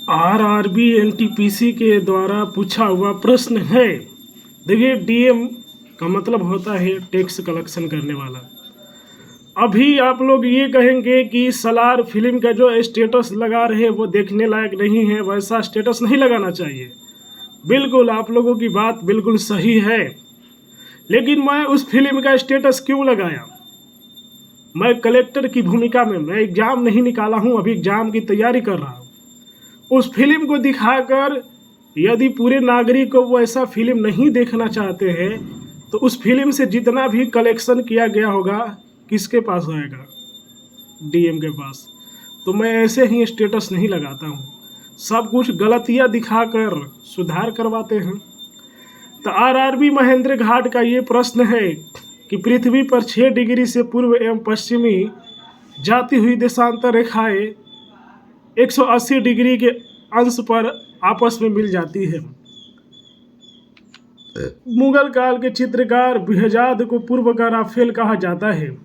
RRB NTPC के द्वारा पूछा हुआ प्रश्न है। देखिए, डीएम का मतलब होता है टैक्स कलेक्शन करने वाला। अभी आप लोग ये कहेंगे कि सलार फिल्म का जो स्टेटस लगा रहे वो देखने लायक नहीं है, वैसा स्टेटस नहीं लगाना चाहिए। बिल्कुल, आप लोगों की बात बिल्कुल सही है, लेकिन मैं उस फिल्म का स्टेटस क्यों लगाया? मैं कलेक्टर की भूमिका में, मैं एग्ज़ाम नहीं निकाला हूँ, अभी एग्ज़ाम की तैयारी कर रहा हूँ। उस फिल्म को दिखाकर यदि पूरे नागरिक को वो ऐसा फिल्म नहीं देखना चाहते हैं तो उस फिल्म से जितना भी कलेक्शन किया गया होगा किसके पास आएगा? डीएम के पास। तो मैं ऐसे ही स्टेटस नहीं लगाता हूँ, सब कुछ गलतियाँ दिखाकर सुधार करवाते हैं। तो आरआरबी महेंद्र घाट का ये प्रश्न है कि पृथ्वी पर 6 डिग्री से पूर्व एवं पश्चिमी जाती हुई देशांतर रेखाएं 180 डिग्री के अंश पर आपस में मिल जाती है। मुगल काल के चित्रकार बेहजाद को पूर्व का राफेल कहा जाता है।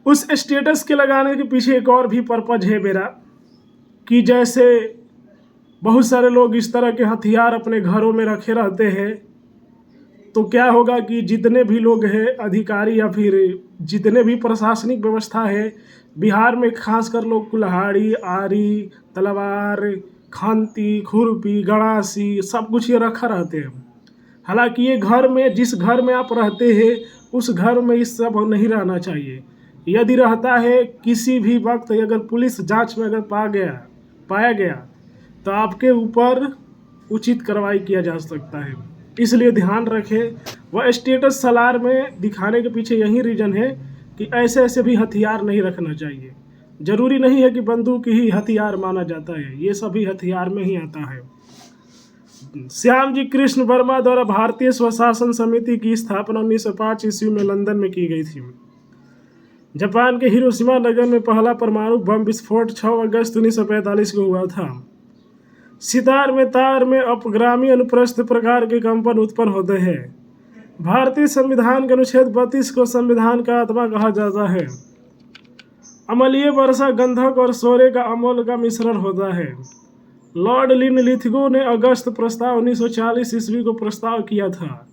उस स्टेटस के लगाने के पीछे एक और भी पर्पज है मेरा, कि जैसे बहुत सारे लोग इस तरह के हथियार अपने घरों में रखे रहते हैं, तो क्या होगा कि जितने भी लोग हैं अधिकारी या फिर जितने भी प्रशासनिक व्यवस्था है बिहार में, खासकर लोग कुल्हाड़ी, आरी, तलवार, खांती, खुरपी, गड़ासी सब कुछ ये रखा रहते हैं। हालांकि ये घर में, जिस घर में आप रहते हैं उस घर में इस सब नहीं रहना चाहिए। यदि रहता है किसी भी वक्त, अगर पुलिस जांच में अगर पाया गया तो आपके ऊपर उचित कार्रवाई किया जा सकता है। इसलिए ध्यान रखें, वह स्टेटस सलार में दिखाने के पीछे यही रीज़न है कि ऐसे ऐसे भी हथियार नहीं रखना चाहिए। जरूरी नहीं है कि बंदूक ही हथियार माना जाता है, ये सभी हथियार में ही आता है। श्यामजी कृष्ण वर्मा द्वारा भारतीय स्वशासन समिति की स्थापना 1905 ईस्वी में लंदन में की गई थी। जापान के हिरोशिमा नगर में पहला परमाणु बम विस्फोट 6 अगस्त 1945 को हुआ था। सितार में तार में अपग्रामी अनुप्रस्थ प्रकार के कंपन उत्पन्न होते हैं। भारतीय संविधान के अनुच्छेद 32 को संविधान का आत्मा कहा जाता है। अम्लीय वर्षा गंधक और सोरे का अम्ल का मिश्रण होता है। लॉर्ड लिनलिथगो ने अगस्त प्रस्ताव 1940 ईस्वी को प्रस्ताव किया था।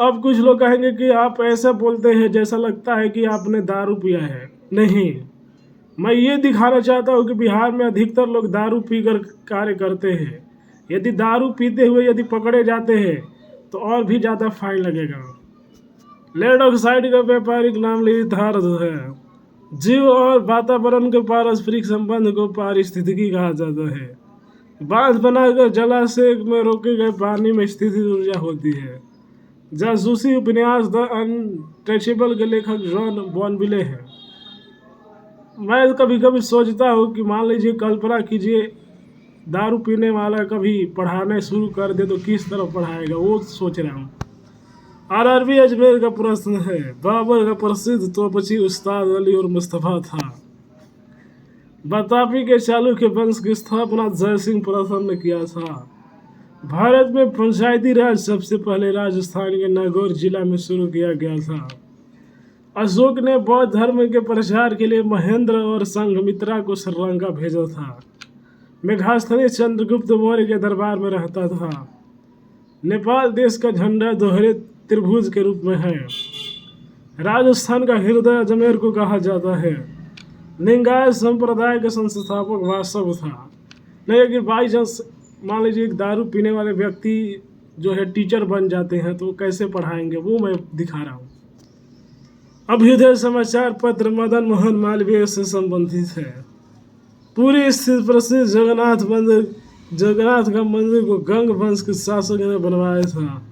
अब कुछ लोग कहेंगे कि आप ऐसा बोलते हैं जैसा लगता है कि आपने दारू पिया है। नहीं, मैं ये दिखाना चाहता हूँ कि बिहार में अधिकतर लोग दारू पीकर कार्य करते हैं। यदि दारू पीते हुए यदि पकड़े जाते हैं तो और भी ज़्यादा फाइन लगेगा। लेड ऑक्साइड का व्यापारिक नाम निर्धारित है। जीव और वातावरण के पारस्परिक संबंध को पारिस्थितिकी कहा जाता है। बांध बनाकर जलाशय में रोके गए पानी में स्थिति ऊर्जा होती है। जासूसी उपन्यास द अनटचेबल के लेखक जॉन बॉनविले हैं। मैं कभी कभी सोचता हूँ कि मान लीजिए, कल्पना कीजिए दारू पीने वाला कभी पढ़ाने शुरू कर दे तो किस तरह पढ़ाएगा, वो सोच रहा हूँ। आरआरबी अजमेर का प्रश्न है, बाबर का प्रसिद्ध तोपची उस्ताद अली और मुस्तफ़ा था। बतापी के चालुक्य वंश की स्थापना जयसिंह प्रथम ने किया था। भारत में पंचायती राज सबसे पहले राजस्थान के नागौर जिला में शुरू किया गया था। अशोक ने बौद्ध धर्म के प्रचार के लिए महेंद्र और संघमित्रा को श्रीलंका भेजा था। मेघास्थनी चंद्रगुप्त मौर्य के दरबार में रहता था। नेपाल देश का झंडा दोहरे त्रिभुज के रूप में है। राजस्थान का हृदय अजमेर को कहा जाता है। लिंगायत संप्रदाय के संस्थापक वासव था। नहीं कि बाई चांस मान लीजिए एक दारू पीने वाले व्यक्ति जो है टीचर बन जाते हैं तो कैसे पढ़ाएंगे, वो मैं दिखा रहा हूँ। अभ्युदय समाचार पत्र मदन मोहन मालवीय से संबंधित है। पूरी स्थित प्रसिद्ध जगन्नाथ का मंदिर को गंग वंश के शासक ने बनवाया था।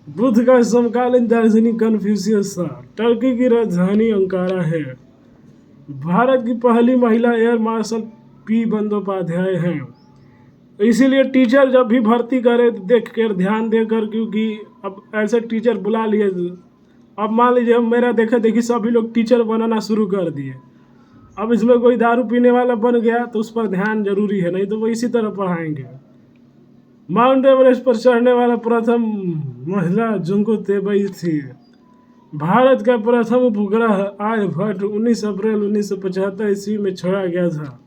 बुद्ध का समकालीन दार्शनिक कन्फ्यूशियस था। टर्की की राजधानी अंकारा है। भारत की पहली महिला एयर मार्शल पी बंदोपाध्याय हैं। इसीलिए टीचर जब भी भर्ती करे देख कर, ध्यान देकर, क्योंकि अब ऐसे टीचर बुला लिए। अब मान लीजिए हम मेरा देखा देखी सभी लोग टीचर बनाना शुरू कर दिए। अब इसमें कोई दारू पीने वाला बन गया तो उस पर ध्यान जरूरी है, नहीं तो वो इसी तरह पढ़ाएंगे। माउंट एवरेस्ट पर चढ़ने वाला प्रथम महिला जुंको तेबई थी। भारत का प्रथम उपग्रह आर्यभट्ट 19 अप्रैल 1975 ईस्वी में छोड़ा गया था।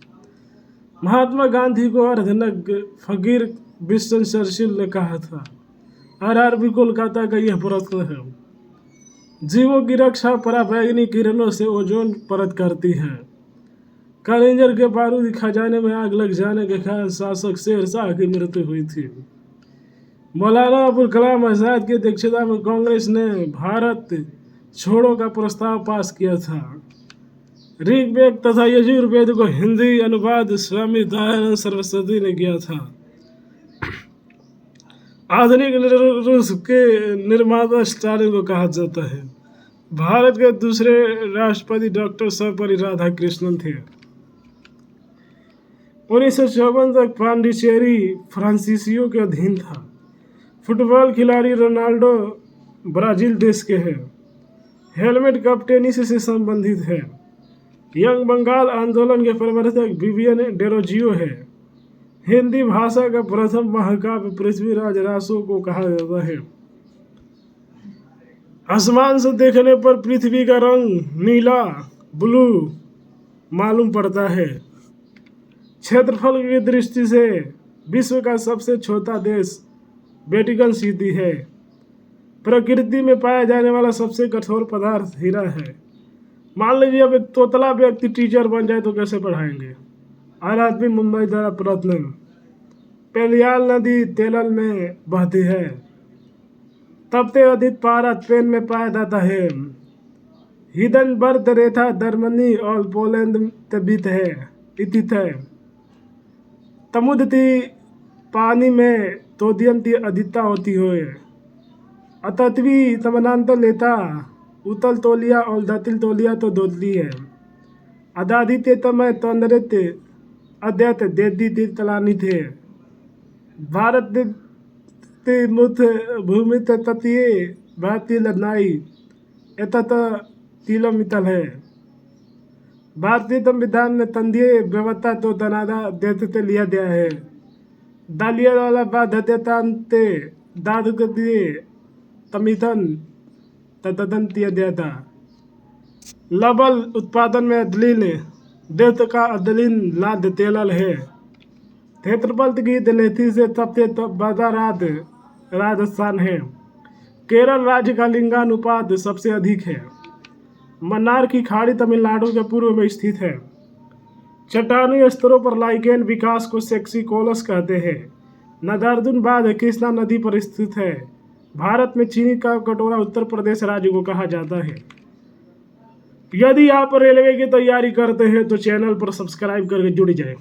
महात्मा गांधी को अर्धनग्न फकीर विंस्टन चर्चिल ने कहा था। आरआरबी कोलकाता का यह प्रश्न है, जीवों की रक्षा पराबैंगनी किरणों से ओजोन परत करती है। कालिंजर के बारूदी खजाने में आग लग जाने के कारण शासक शेरशाह की मृत्यु हुई थी। मौलाना अबुल कलाम आजाद की अध्यक्षता में कांग्रेस ने भारत छोड़ो का प्रस्ताव पास किया था। ऋग्वेद तथा यजुर्वेद को हिंदी अनुवाद स्वामी दयानंद सरस्वती ने किया था। आधुनिक रूस के निर्माता स्टालिन को कहा जाता है। भारत के दूसरे राष्ट्रपति डॉक्टर सर्वपल्ली राधाकृष्णन थे। 1954 तक पांडिचेरी फ्रांसीसियों के अधीन था। फुटबॉल खिलाड़ी रोनाल्डो ब्राजील देश के हैं। हेलमेट कप टेनिस से संबंधित है। यंग बंगाल आंदोलन के प्रवर्तक विवियन डेरोजियो है। हिंदी भाषा का प्रथम महाकाव्य पृथ्वीराज रासो को कहा जाता है। आसमान से देखने पर पृथ्वी का रंग नीला ब्लू मालूम पड़ता है। क्षेत्रफल की दृष्टि से विश्व का सबसे छोटा देश वेटिकन सिटी है। प्रकृति में पाया जाने वाला सबसे कठोर पदार्थ हीरा है। मान लीजिए अब एक तोतला व्यक्ति टीचर बन जाए तो कैसे पढ़ाएंगे। आरआरबी मुंबई द्वारा प्रयत्न। पेरियार नदी तेलल में बहती है। तपते अधिक पारा स्पेन में पाया जाता है। हिडनबर्ग रेथा जर्मनी और पोलैंड तबित है स्थित है। समुद्री पानी में सोडियम की अधिकता होती है। अतत्वी समानांतर लेता उतल तोलिया और दतिल तोलिया तो दोदली है। अदादित्य तमय तौंदरित अद्यत देदी तलानी थे। भारत मुथ भूमि तटीय भारतीय लड़नाई एतत तिलोमितल है। भारतीय संविधान में तंदीय व्यवस्था तो तनादा देते लिया गया है। दालिया वाला बाध्यतांते दादुगतिये तमिथन तदन दिया गया था। लबल उत्पादन में अदलीन देव का अदलीन लाद तेलल है। क्षेत्रफल की दलेथी से सबसे बड़ा राजस्थान है। केरल राज्य का लिंगानुपात सबसे अधिक है। मन्नार की खाड़ी तमिलनाडु के पूर्व में स्थित है। चट्टानी स्तरों पर लाइकेन विकास को सेक्सिकोलस कहते हैं। नागार्जुन बांध कृष्णा नदी पर स्थित है। भारत में चीनी का कटोरा उत्तर प्रदेश राज्य को कहा जाता है। यदि आप रेलवे की तैयारी करते हैं तो चैनल पर सब्सक्राइब करके जुड़ जाएं।